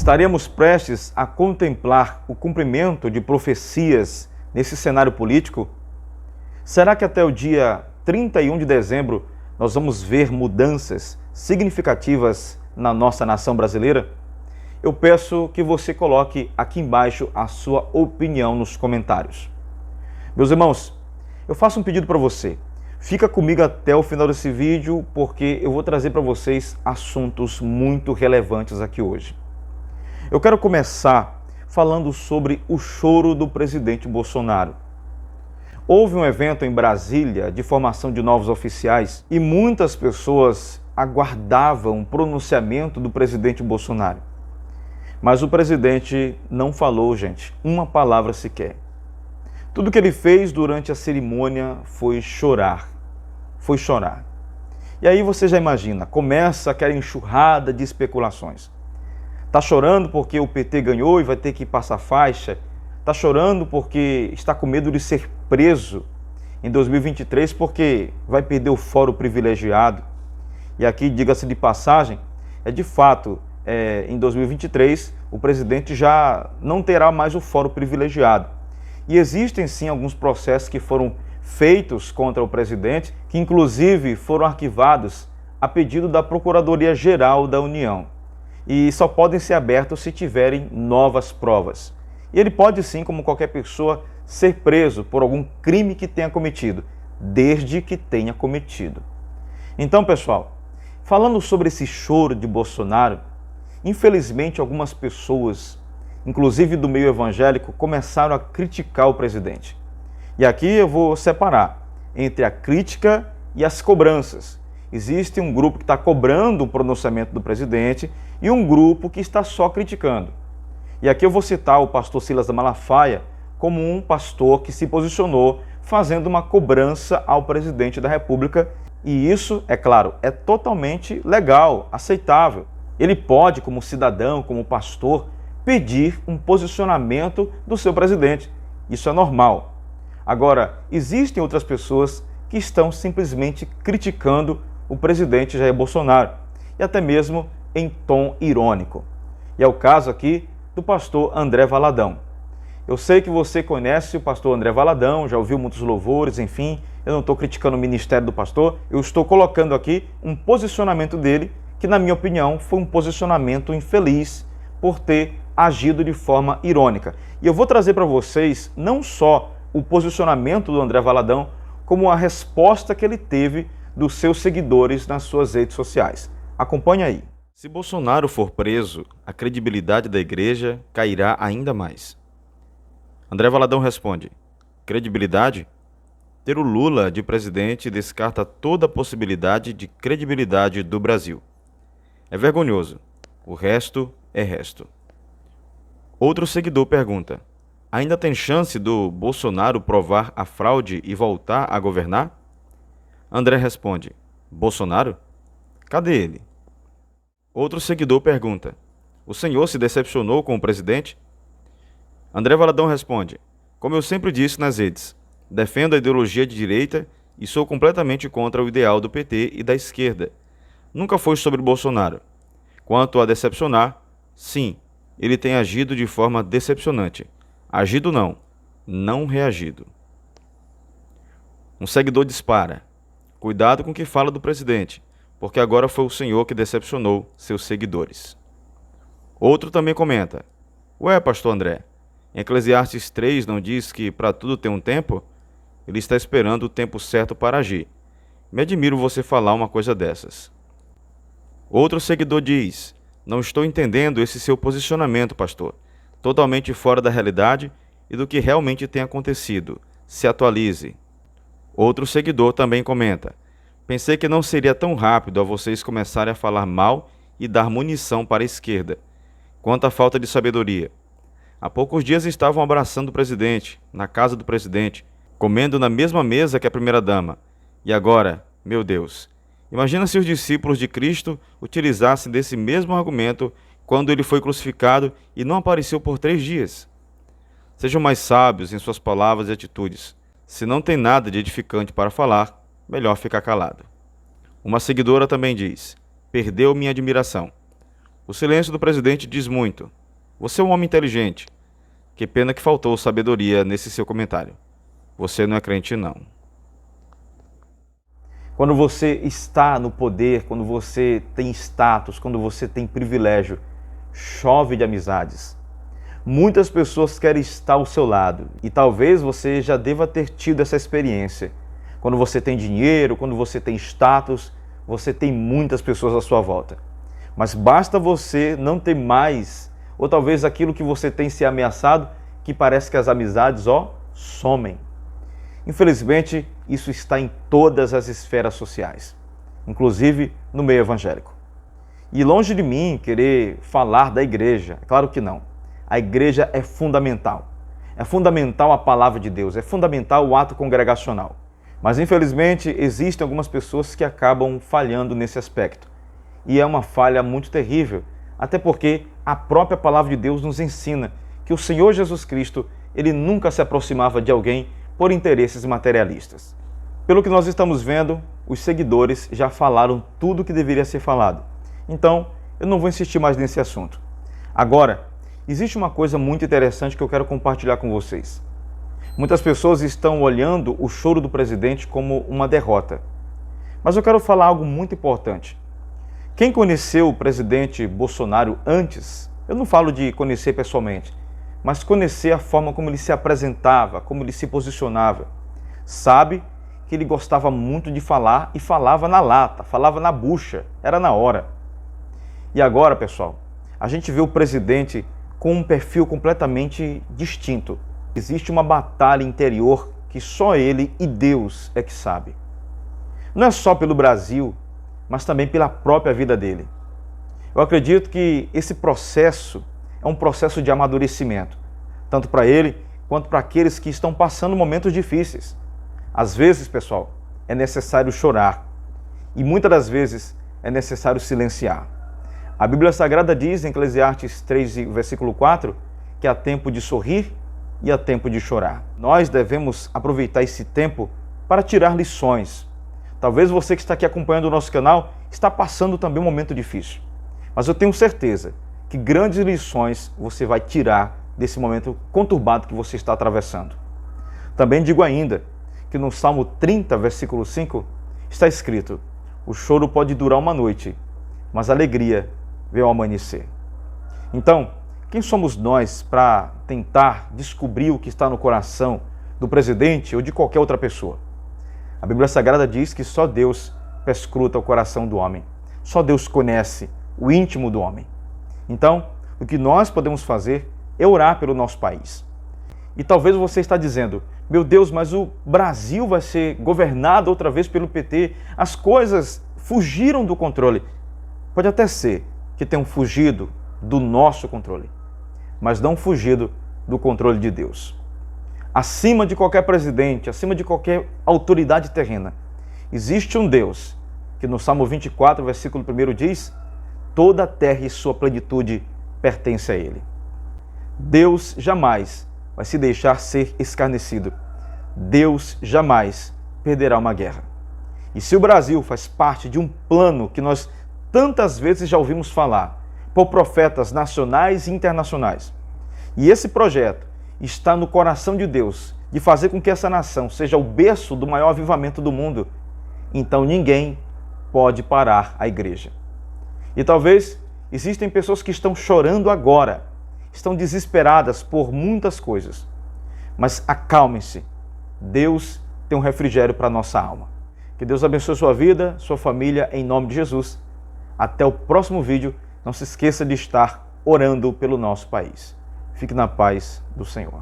Estaremos prestes a contemplar o cumprimento de profecias nesse cenário político? Será que até o dia 31 de dezembro nós vamos ver mudanças significativas na nossa nação brasileira? Eu peço que você coloque aqui embaixo a sua opinião nos comentários. Meus irmãos, eu faço um pedido para você. Fica comigo até o final desse vídeo, porque eu vou trazer para vocês assuntos muito relevantes aqui hoje. Eu quero começar falando sobre o choro do presidente Bolsonaro. Houve um evento em Brasília de formação de novos oficiais e muitas pessoas aguardavam o pronunciamento do presidente Bolsonaro. Mas o presidente não falou, gente, uma palavra sequer. Tudo que ele fez durante a cerimônia foi chorar. Foi chorar. E aí você já imagina, começa aquela enxurrada de especulações. Está chorando porque o PT ganhou e vai ter que passar faixa. Está chorando porque está com medo de ser preso em 2023 porque vai perder o foro privilegiado. E aqui, diga-se de passagem, de fato, em 2023 o presidente já não terá mais o foro privilegiado. E existem sim alguns processos que foram feitos contra o presidente, que inclusive foram arquivados a pedido da Procuradoria-Geral da União. E só podem ser abertos se tiverem novas provas. E ele pode sim, como qualquer pessoa, ser preso por algum crime que tenha cometido, desde que tenha cometido. Então, pessoal, falando sobre esse choro de Bolsonaro, infelizmente algumas pessoas, inclusive do meio evangélico, começaram a criticar o presidente. E aqui eu vou separar entre a crítica e as cobranças. Existe um grupo que está cobrando o pronunciamento do presidente e um grupo que está só criticando. E aqui eu vou citar o pastor Silas da Malafaia como um pastor que se posicionou fazendo uma cobrança ao presidente da República. E isso, é claro, é totalmente legal, aceitável. Ele pode, como cidadão, como pastor, pedir um posicionamento do seu presidente. Isso é normal. Agora, existem outras pessoas que estão simplesmente criticando o presidente Jair Bolsonaro, e até mesmo em tom irônico. E é o caso aqui do pastor André Valadão. Eu sei que você conhece o pastor André Valadão, já ouviu muitos louvores, enfim, eu não estou criticando o ministério do pastor, eu estou colocando aqui um posicionamento dele, que na minha opinião foi um posicionamento infeliz por ter agido de forma irônica. E eu vou trazer para vocês não só o posicionamento do André Valadão, como a resposta que ele teve dos seus seguidores nas suas redes sociais. Acompanhe aí. Se Bolsonaro for preso, a credibilidade da igreja cairá ainda mais. André Valadão responde: credibilidade? Ter o Lula de presidente descarta toda a possibilidade de credibilidade do Brasil. É vergonhoso. O resto é resto. Outro seguidor pergunta: ainda tem chance do Bolsonaro provar a fraude e voltar a governar? André responde: Bolsonaro? Cadê ele? Outro seguidor pergunta: o senhor se decepcionou com o presidente? André Valadão responde: como eu sempre disse nas redes, defendo a ideologia de direita e sou completamente contra o ideal do PT e da esquerda. Nunca foi sobre Bolsonaro. Quanto a decepcionar, sim, ele tem agido de forma decepcionante. Agido não reagido. Um seguidor dispara: cuidado com o que fala do presidente, porque agora foi o senhor que decepcionou seus seguidores. Outro também comenta: ué, pastor André, em Eclesiastes 3 não diz que para tudo tem um tempo? Ele está esperando o tempo certo para agir. Me admiro você falar uma coisa dessas. Outro seguidor diz: não estou entendendo esse seu posicionamento, pastor. Totalmente fora da realidade e do que realmente tem acontecido. Se atualize. Outro seguidor também comenta: pensei que não seria tão rápido a vocês começarem a falar mal e dar munição para a esquerda. Quanta falta de sabedoria. Há poucos dias estavam abraçando o presidente, na casa do presidente, comendo na mesma mesa que a primeira-dama. E agora, meu Deus, imagina se os discípulos de Cristo utilizassem desse mesmo argumento quando ele foi crucificado e não apareceu por 3 dias. Sejam mais sábios em suas palavras e atitudes. Se não tem nada de edificante para falar, melhor ficar calado. Uma seguidora também diz: perdeu minha admiração. O silêncio do presidente diz muito. Você é um homem inteligente. Que pena que faltou sabedoria nesse seu comentário. Você não é crente, não. Quando você está no poder, quando você tem status, quando você tem privilégio, chove de amizades. Muitas pessoas querem estar ao seu lado e talvez você já deva ter tido essa experiência. Quando você tem dinheiro, quando você tem status, você tem muitas pessoas à sua volta. Mas basta você não ter mais, ou talvez aquilo que você tem se ameaçado, que parece que as amizades, somem. Infelizmente, isso está em todas as esferas sociais, inclusive no meio evangélico. E longe de mim querer falar da igreja, é claro que não. A igreja é fundamental. É fundamental a palavra de Deus, é fundamental o ato congregacional. Mas infelizmente existem algumas pessoas que acabam falhando nesse aspecto. E é uma falha muito terrível, até porque a própria palavra de Deus nos ensina que o Senhor Jesus Cristo, ele nunca se aproximava de alguém por interesses materialistas. Pelo que nós estamos vendo, os seguidores já falaram tudo o que deveria ser falado. Então, eu não vou insistir mais nesse assunto. Agora, existe uma coisa muito interessante que eu quero compartilhar com vocês. Muitas pessoas estão olhando o choro do presidente como uma derrota. Mas eu quero falar algo muito importante. Quem conheceu o presidente Bolsonaro antes, eu não falo de conhecer pessoalmente, mas conhecer a forma como ele se apresentava, como ele se posicionava, sabe que ele gostava muito de falar e falava na lata, falava na bucha, era na hora. E agora, pessoal, a gente vê o presidente com um perfil completamente distinto. Existe uma batalha interior que só ele e Deus é que sabe. Não é só pelo Brasil, mas também pela própria vida dele. Eu acredito que esse processo é um processo de amadurecimento, tanto para ele quanto para aqueles que estão passando momentos difíceis. Às vezes, pessoal, é necessário chorar e muitas das vezes é necessário silenciar. A Bíblia Sagrada diz em Eclesiastes 3, versículo 4, que há tempo de sorrir e há tempo de chorar. Nós devemos aproveitar esse tempo para tirar lições. Talvez você que está aqui acompanhando o nosso canal está passando também um momento difícil. Mas eu tenho certeza que grandes lições você vai tirar desse momento conturbado que você está atravessando. Também digo ainda que no Salmo 30, versículo 5, está escrito: o choro pode durar uma noite, mas a alegria vem ao amanhecer. Então, quem somos nós para tentar descobrir o que está no coração do presidente ou de qualquer outra pessoa? A Bíblia Sagrada diz que só Deus perscruta o coração do homem. Só Deus conhece o íntimo do homem. Então, o que nós podemos fazer é orar pelo nosso país. E talvez você está dizendo: meu Deus, mas o Brasil vai ser governado outra vez pelo PT. As coisas fugiram do controle. Pode até ser que tenham fugido do nosso controle, mas não fugido do controle de Deus. Acima de qualquer presidente, acima de qualquer autoridade terrena, existe um Deus que no Salmo 24, versículo 1 diz: toda a terra e sua plenitude pertence a Ele. Deus jamais vai se deixar ser escarnecido. Deus jamais perderá uma guerra. E se o Brasil faz parte de um plano que nós tantas vezes já ouvimos falar, por profetas nacionais e internacionais, e esse projeto está no coração de Deus, de fazer com que essa nação seja o berço do maior avivamento do mundo, então ninguém pode parar a igreja. E talvez existem pessoas que estão chorando agora, estão desesperadas por muitas coisas, mas acalmem-se, Deus tem um refrigério para a nossa alma. Que Deus abençoe sua vida, sua família, em nome de Jesus. Até o próximo vídeo. Não se esqueça de estar orando pelo nosso país. Fique na paz do Senhor.